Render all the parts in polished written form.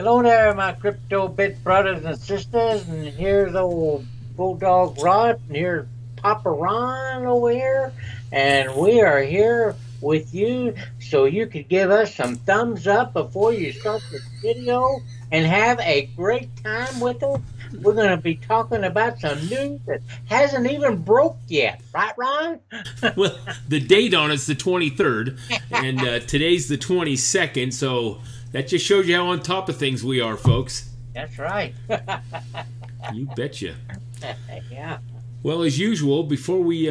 Hello there, my crypto bit brothers and sisters, and here's old Bulldog Rod, and here's Papa Ron over here, and we are here with you so you could give us some thumbs up before you start this video and have a great time with us. We're going to be talking about some news that hasn't even broke yet, right, Ron? Well, the date on it's the 23rd, and today's the 22nd, so that just shows you how on top of things we are, folks. That's right. You betcha. Yeah. Well, as usual, before we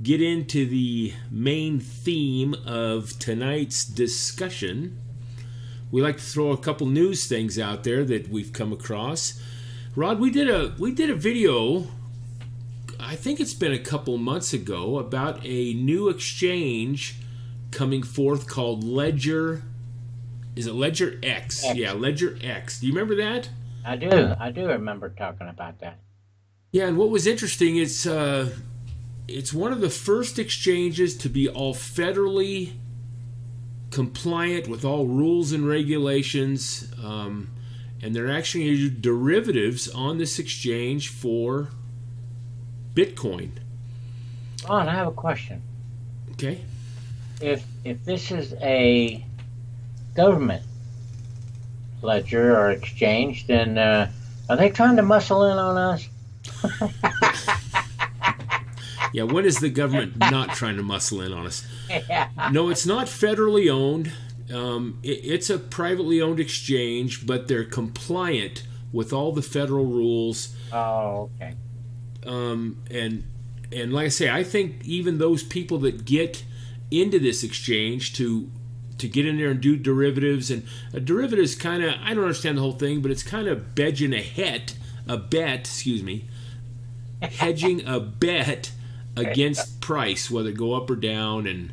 get into the main theme of tonight's discussion, we like to throw a couple news things out there that we've come across. Rod, we did a video, I think it's been a couple months ago, about a new exchange coming forth called Ledger. Is it Ledger X? Yeah, Ledger X. Do you remember that? I do remember talking about that. Yeah, and what was interesting is it's one of the first exchanges to be all federally compliant with all rules and regulations, and they're actually derivatives on this exchange for Bitcoin. Oh, and I have a question. Okay. If this is a government ledger or exchange, then are they trying to muscle in on us? Yeah, when is the government not trying to muscle in on us? Yeah. No, it's not federally owned. It's a privately owned exchange, but they're compliant with all the federal rules. Oh, okay. And like I say, I think even those people that get into this exchange to get in there and do derivatives, and a derivative is kind of, I don't understand the whole thing, but it's kind of hedging a bet against price, whether it go up or down. And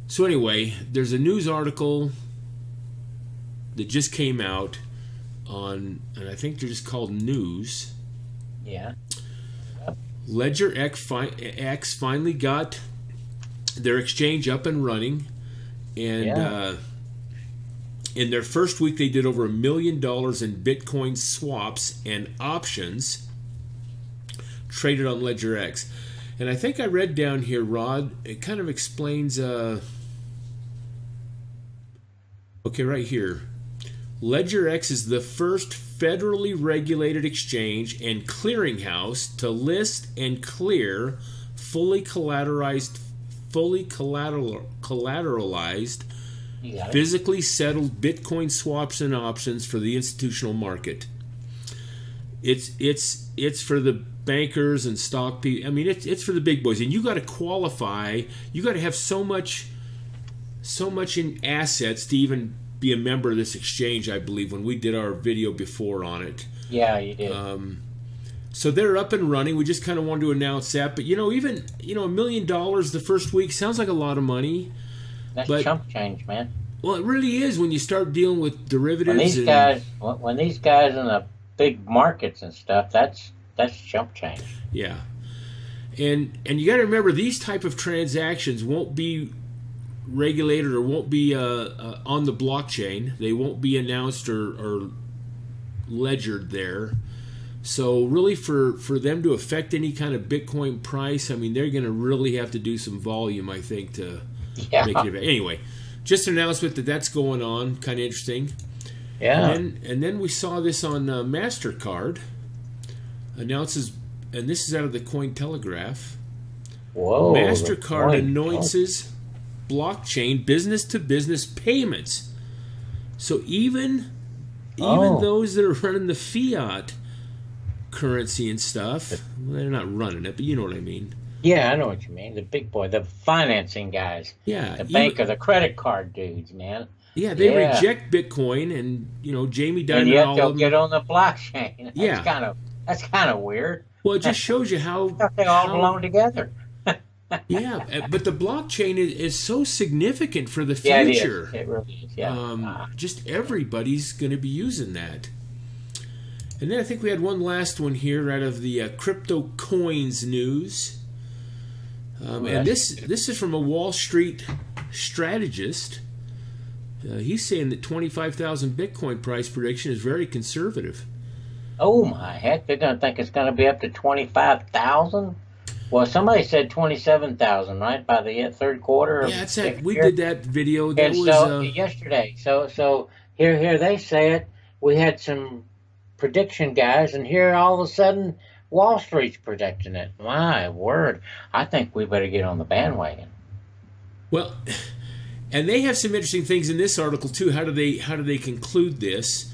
so anyway, there's a news article that just came out on, and I think they're just called News. Yeah. Ledger X finally got their exchange up and running, and in their first week they did over $1 million in Bitcoin swaps and options traded on Ledger X. And I think I read down here, Rod, it kind of explains, okay, right here. Ledger X is the first federally regulated exchange and clearinghouse to list and clear fully collateralized, physically settled Bitcoin swaps and options for the institutional market. It's for the bankers and stock people. I mean, it's for the big boys, and you got to qualify. You got to have so much in assets to even be a member of this exchange. I believe when we did our video before on it. Yeah, you did. So they're up and running. We just kind of wanted to announce that. But even $1 million the first week sounds like a lot of money. That's chump change, man. Well, it really is when you start dealing with derivatives. When these guys in the big markets and stuff, that's chump change. Yeah, and you got to remember, these type of transactions won't be regulated or won't be on the blockchain. They won't be announced or ledgered there. So really, for them to affect any kind of Bitcoin price, I mean, they're going to really have to do some volume, I think, to make it. Anyway, just an announcement that's going on. Kind of interesting. Yeah. And then we saw this on MasterCard. Announces, and this is out of the Cointelegraph. Whoa. MasterCard announces blockchain business-to-business payments. So even those that are running the fiat currency and stuff, well, they're not running it, but you know what I mean. Yeah, I know what you mean. The big boy, the financing guys. Yeah. The banker, the credit card dudes, man. Yeah, they reject Bitcoin, and Jamie Dimon and yet all they'll of them get on the blockchain. Yeah. That's kind of weird. Well, it just shows you how they all belong together. Yeah, but the blockchain is so significant for the future. Yeah, it really is. Yeah. Just everybody's going to be using that. And then I think we had one last one here out of the crypto coins news. And this is from a Wall Street strategist. He's saying that 25,000 Bitcoin price prediction is very conservative. Oh my heck! They're gonna think it's gonna be up to 25,000. Well, somebody said 27,000, right, by the third quarter of Yeah, it's that. next We year. did that video. That And was so yesterday, so here they say it. We had some prediction guys, and here all of a sudden Wall Street's predicting it. My word! I think we better get on the bandwagon. well, and they have some interesting things in this article too. How do they conclude this?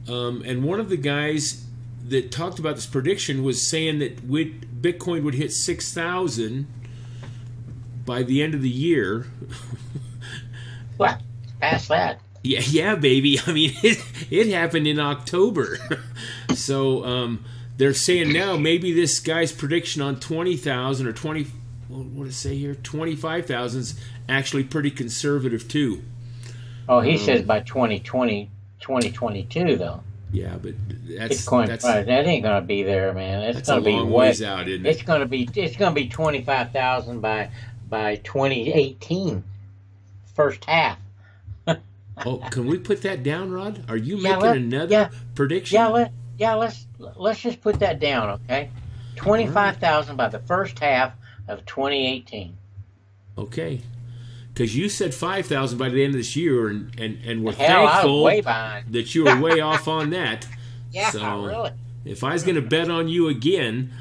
And one of the guys that talked about this prediction was saying that Bitcoin would hit 6,000 by the end of the year. Well, past that. Yeah, baby. I mean, it happened in October. So they're saying now maybe this guy's prediction on 20,000 or 20. What does it say here? 25,000 is actually pretty conservative too. Oh, he says by 2020, 2022 though. Yeah, but Bitcoin price, that ain't gonna be there, man. It's that's gonna a be long way ways out, isn't it? It's gonna be 25,000 by 2018, first half. Oh, can we put that down, Rod? Are you Yeah, making another prediction? Let's just put that down, okay? 25,000 by the first half of 2018. Okay. Because you said 5,000 by the end of this year, and we're Hell, I was thankful way behind. that you were way off on that. Yeah, So really. if I was going to bet on you again,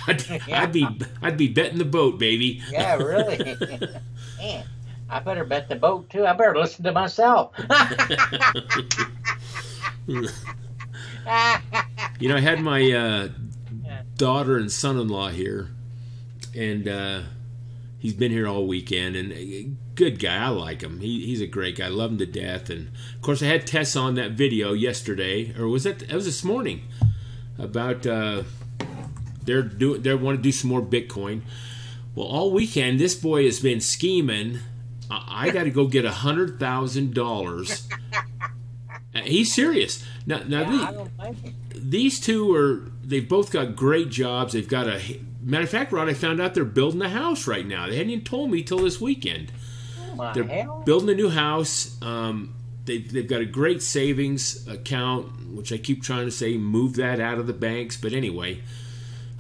I'd be betting the boat, baby. Yeah, really. Man, I better bet the boat too. I better listen to myself. You know, I had my daughter and son-in-law here, and he's been here all weekend, and good guy. I like him. He's a great guy. I love him to death. And of course, I had Tess on that video yesterday, or was it was this morning, about they want to do some more Bitcoin. Well, all weekend this boy has been scheming. I got to go get $100,000. He's serious. Now I don't like it. these two they've both got great jobs. They've got matter of fact, Rod, I found out they're building a house right now. They hadn't even told me till this weekend. They're building a new house. They've got a great savings account, which I keep trying to say move that out of the banks. But anyway,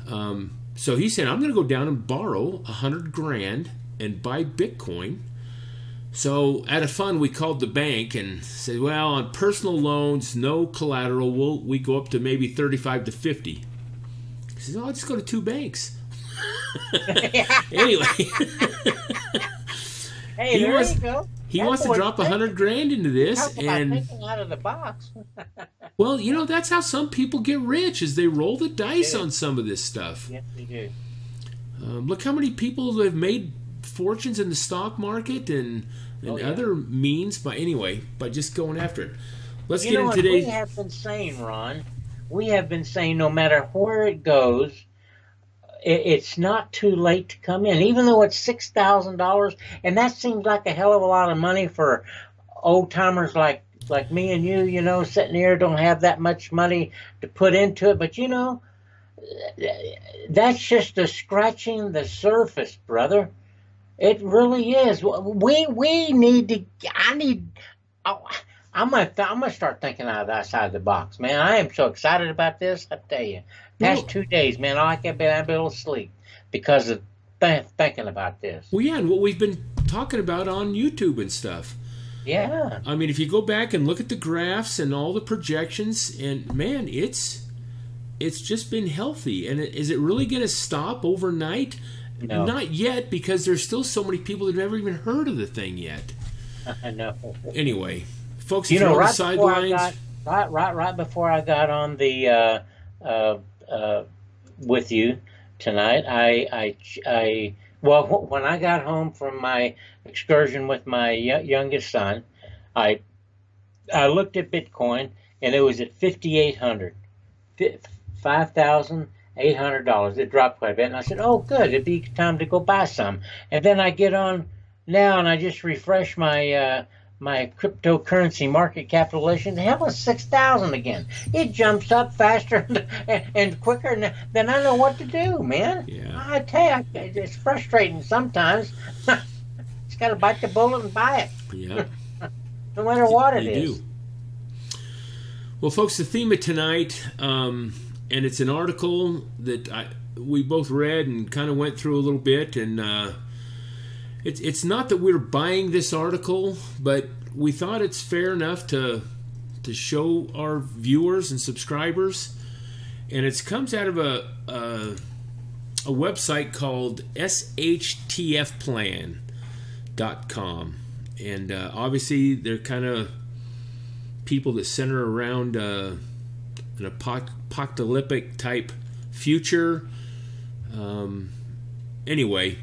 so he said I'm going to go down and borrow $100,000 and buy Bitcoin. So out of fun, we called the bank and said, well, on personal loans, no collateral, we go up to maybe 35 to 50. He says, oh, I'll just go to two banks. Anyway. Hey, there you go. He wants to drop $100,000 into this. Talk about thinking out of the box. Well, you know, that's how some people get rich, is they roll the dice on some of this stuff. Yes, they do. Look how many people have made fortunes in the stock market and other means by just going after it. Let's get into today's. We have been saying, Ron, no matter where it goes, it's not too late to come in, even though it's $6,000, and that seems like a hell of a lot of money for old timers like me and you. You know, sitting here don't have that much money to put into it, but you know, that's just scratching the surface, brother. It really is. We need to. I'm gonna start thinking outside the box, man. I am so excited about this. I tell you, past 2 days, man, I can't be able to sleep because of thinking about this. Well, yeah, and what we've been talking about on YouTube and stuff. Yeah. I mean, if you go back and look at the graphs and all the projections, and man, it's just been healthy. And is it really going to stop overnight? No. Not yet, because there's still so many people that have never even heard of the thing yet. I know. Anyway, folks, you if know, you're on right the sidelines, right before I got on the with you tonight, when I got home from my excursion with my youngest son, I looked at Bitcoin and it was at 5,800, $5,800. It dropped quite a bit, and I said, "Oh, good, it'd be time to go buy some." And then I get on now and I just refresh my my cryptocurrency market capitalization. Hell, it's 6,000 again. It jumps up faster and quicker than I know what to do, man. Yeah. I tell you, it's frustrating sometimes. Just got to bite the bullet and buy it. Yeah. no matter what it They is. do. Well, folks, the theme of tonight, and it's an article that we both read and kind of went through a little bit, and it's not that we're buying this article, but we thought it's fair enough to show our viewers and subscribers, and it comes out of a website called shtfplan.com, and obviously they're kind of people that center around an apocalyptic type future. Anyway,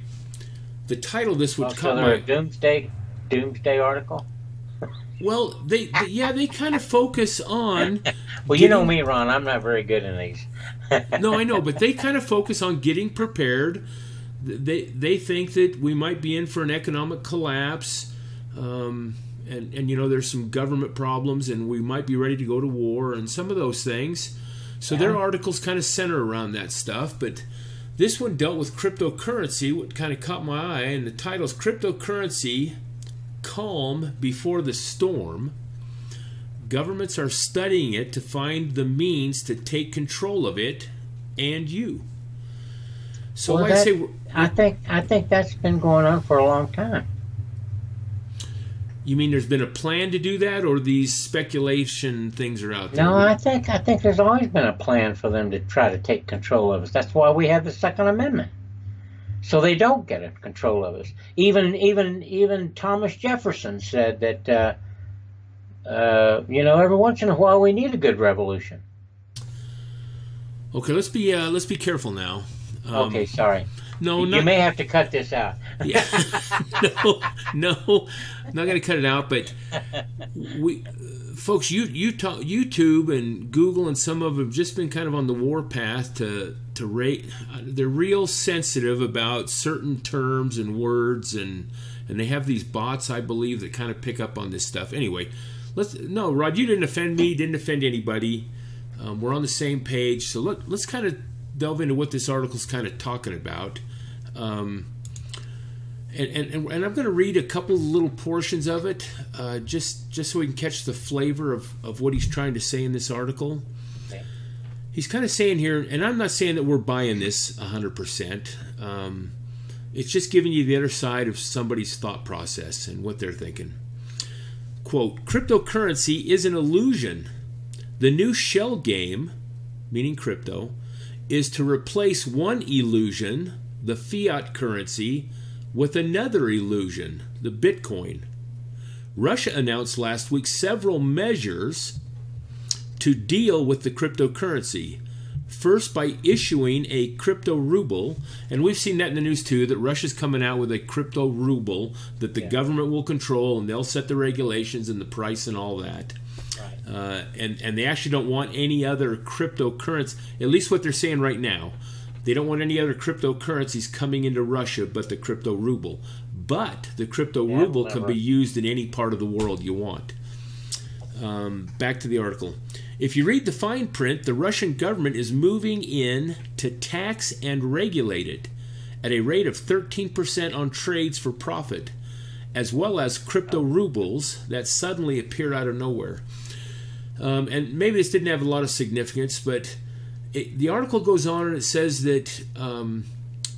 the title of this would come a doomsday article. Well, they kind of focus on. Well, you know me, Ron. I'm not very good in these. No, I know, but they kind of focus on getting prepared. They think that we might be in for an economic collapse, and you know there's some government problems, and we might be ready to go to war, and some of those things. So their articles kind of center around that stuff, but this one dealt with cryptocurrency, what kind of caught my eye, and the title is Cryptocurrency: Calm Before the Storm. Governments are studying it to find the means to take control of it and you. So, well, I think that's been going on for a long time. You mean there's been a plan to do that, or these speculation things are out there? No, I think there's always been a plan for them to try to take control of us. That's why we have the Second Amendment, so they don't get in control of us. Even Thomas Jefferson said that you know, every once in a while we need a good revolution. Okay, let's be careful now. Okay, sorry. No, you may have to cut this out. Yeah, no, not going to cut it out. But folks, YouTube and Google and some of them have just been kind of on the warpath to rate. They're real sensitive about certain terms and words, and they have these bots, I believe, that kind of pick up on this stuff. Anyway, Rod, you didn't offend me, didn't offend anybody. We're on the same page, so let's kind of delve into what this article's kind of talking about. And I'm going to read a couple of little portions of it, just so we can catch the flavor of what he's trying to say in this article. Okay. He's kind of saying here, and I'm not saying that we're buying this 100%. It's just giving you the other side of somebody's thought process and what they're thinking. Quote, cryptocurrency is an illusion. The new shell game, meaning crypto, is to replace one illusion, the fiat currency, with another illusion, the Bitcoin. Russia announced last week several measures to deal with the cryptocurrency. First, by issuing a crypto ruble, and we've seen that in the news too, that Russia's coming out with a crypto ruble that the government will control, and they'll set the regulations and the price and all that. Right. And they actually don't want any other cryptocurrency, at least what they're saying right now. They don't want any other cryptocurrencies coming into Russia but the crypto ruble. But the crypto ruble can be used in any part of the world you want. Back to the article. If you read the fine print, the Russian government is moving in to tax and regulate it at a rate of 13% on trades for profit, as well as crypto rubles that suddenly appear out of nowhere. And maybe this didn't have a lot of significance, but the article goes on and it says that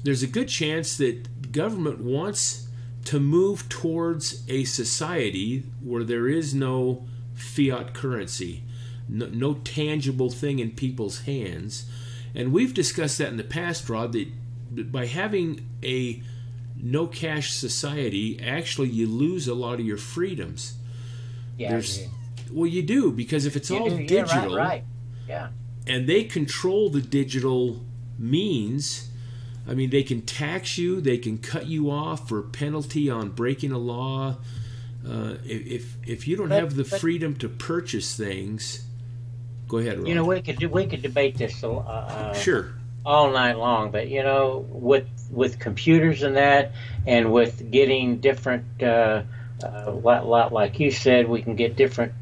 there's a good chance that government wants to move towards a society where there is no fiat currency, no tangible thing in people's hands. And we've discussed that in the past, Rod, that by having a no cash society, actually you lose a lot of your freedoms. Yeah, well, you do, because if it's all digital, yeah, right. Yeah. And they control the digital means, I mean, they can tax you, they can cut you off for penalty on breaking a law. If you don't have the freedom to purchase things, go ahead, Ron. You know, we could debate this sure all night long, but you know, with computers and that, and with getting different, like you said, we can get different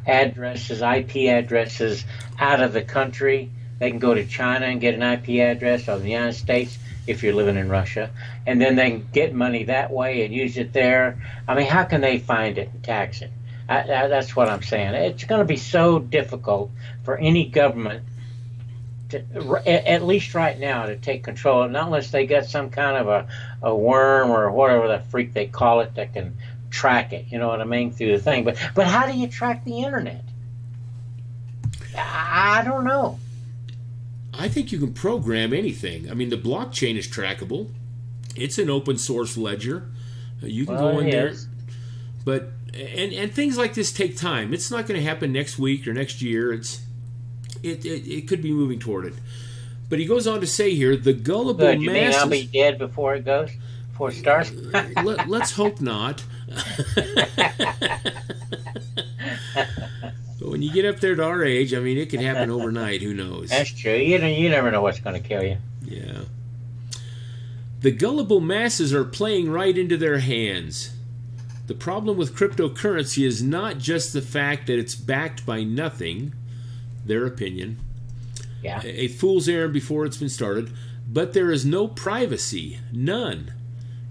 addresses, IP addresses out of the country. They can go to China and get an IP address, or the United States if you're living in Russia, and then they can get money that way and use it there. I mean, how can they find it and tax it? That's what I'm saying. It's going to be so difficult for any government to, at least right now, to take control, not unless they got some kind of a worm or whatever the freak they call it that can track it. You know what I mean, through the thing. But how do you track the internet? I don't know. I think you can program anything. I mean, the blockchain is trackable. It's an open source ledger. You can go in there. But and things like this take time. It's not going to happen next week or next year. It could be moving toward it. But he goes on to say here, the gullible Good. You masses. mean I'll be dead before it goes? Before it starts? Let's hope not. But when you get up there to our age, I mean, it could happen overnight. Who knows? That's true. You never know what's going to kill you. Yeah. The gullible masses are playing right into their hands. The problem with cryptocurrency is not just the fact that it's backed by nothing, their opinion, a fool's errand before it's been started, but there is no privacy, none.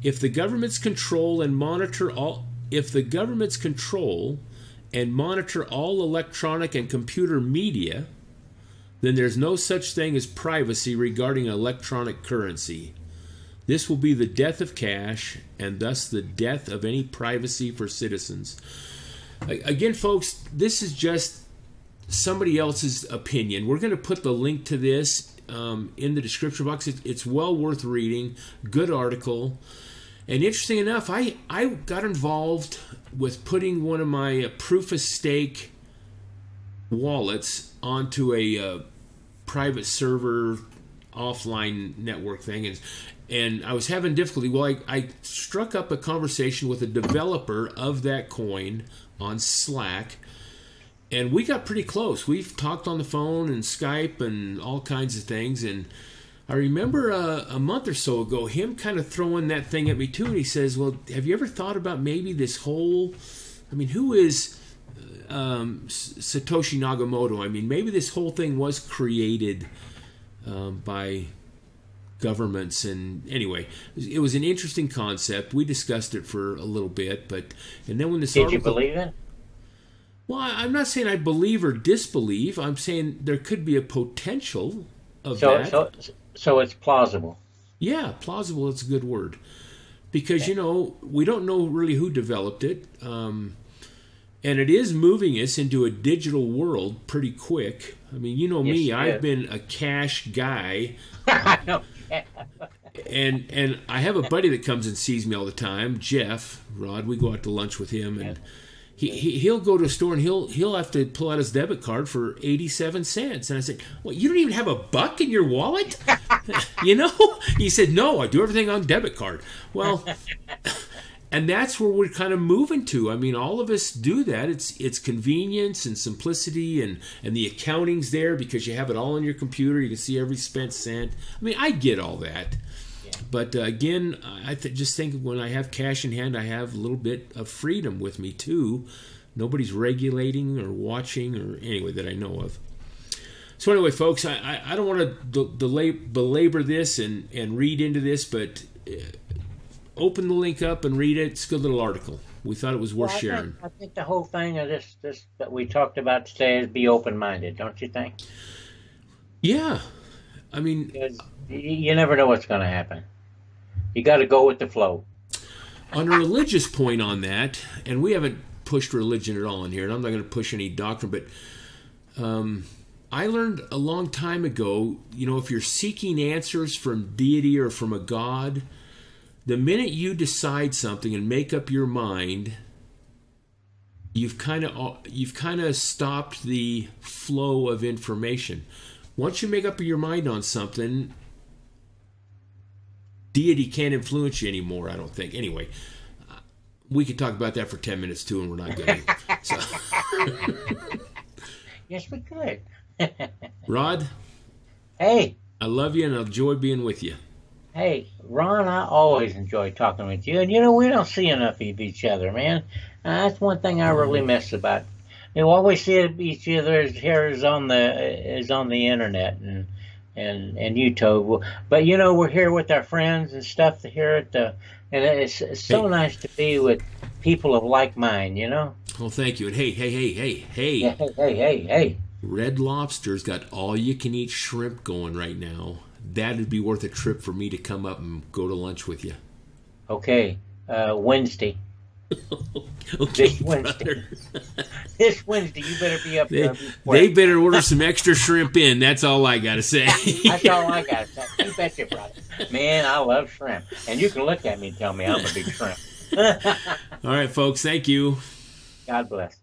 If the governments control and monitor all electronic and computer media, then there's no such thing as privacy regarding electronic currency. This will be the death of cash, and thus the death of any privacy for citizens. Again, folks, this is just somebody else's opinion. We're going to put the link to this in the description box. It's well worth reading. Good article. And interesting enough, I got involved with putting one of my proof of stake wallets onto a private server offline network thing, and I was having difficulty. Well, I struck up a conversation with a developer of that coin on Slack, and we got pretty close. We've talked on the phone and Skype and all kinds of things, and I remember a month or so ago him kind of throwing that thing at me too, and he says, well, have you ever thought about maybe this whole, I mean, who is Satoshi Nakamoto? I mean, maybe this whole thing was created by governments, and anyway, it was an interesting concept. We discussed it for a little bit, and then when this Did you believe it? Well, I'm not saying I believe or disbelieve. I'm saying there could be a potential of that. So it's plausible. Yeah, plausible is a good word. Because, we don't know really who developed it. And it is moving us into a digital world pretty quick. I mean, me, I've been a cash guy. I know. And I have a buddy that comes and sees me all the time, Jeff, Rod. We go out to lunch with him, and he'll go to a store and he'll have to pull out his debit card for 87 cents. And I said, well, you don't even have a buck in your wallet? He said, no, I do everything on debit card. Well, and that's where we're kind of moving to. I mean, all of us do that. It's convenience and simplicity, and the accounting's there because you have it all on your computer. You can see every spent cent. I mean, I get all that. But again, I just think when I have cash in hand, I have a little bit of freedom with me too. Nobody's regulating or watching or anyway that I know of. So anyway, folks, I don't want to belabor this and read into this, but open the link up and read it. It's a good little article. We thought it was worth sharing. I think the whole thing of this that we talked about today is be open-minded, don't you think? Yeah. I mean, because you never know what's going to happen. You got to go with the flow. On a religious point on that, and we haven't pushed religion at all in here, and I'm not going to push any doctrine, but I learned a long time ago, if you're seeking answers from deity or from a god, the minute you decide something and make up your mind, you've kind of stopped the flow of information. Once you make up your mind on something, deity can't influence you anymore, I don't think. Anyway, we could talk about that for 10 minutes too, and we're not going to. Yes, we could. Rod? Hey. I love you and I enjoy being with you. Hey, Ron, I always enjoy talking with you. And, we don't see enough of each other, man. That's one thing I really miss about. All we see of each other is on the internet and YouTube. But, we're here with our friends and stuff here and it's so nice to be with people of like mind, you know? Well, thank you. And hey. Yeah, hey. Red Lobster's got all you can eat shrimp going right now. That'd be worth a trip for me to come up and go to lunch with you. Okay, Wednesday. Okay, This Wednesday. brother. This Wednesday, you better be up there. They better order some extra shrimp in. That's all I got to say. That's all I got to say. You betcha, brother. Man, I love shrimp. And you can look at me and tell me I'm a big shrimp. All right, folks. Thank you. God bless.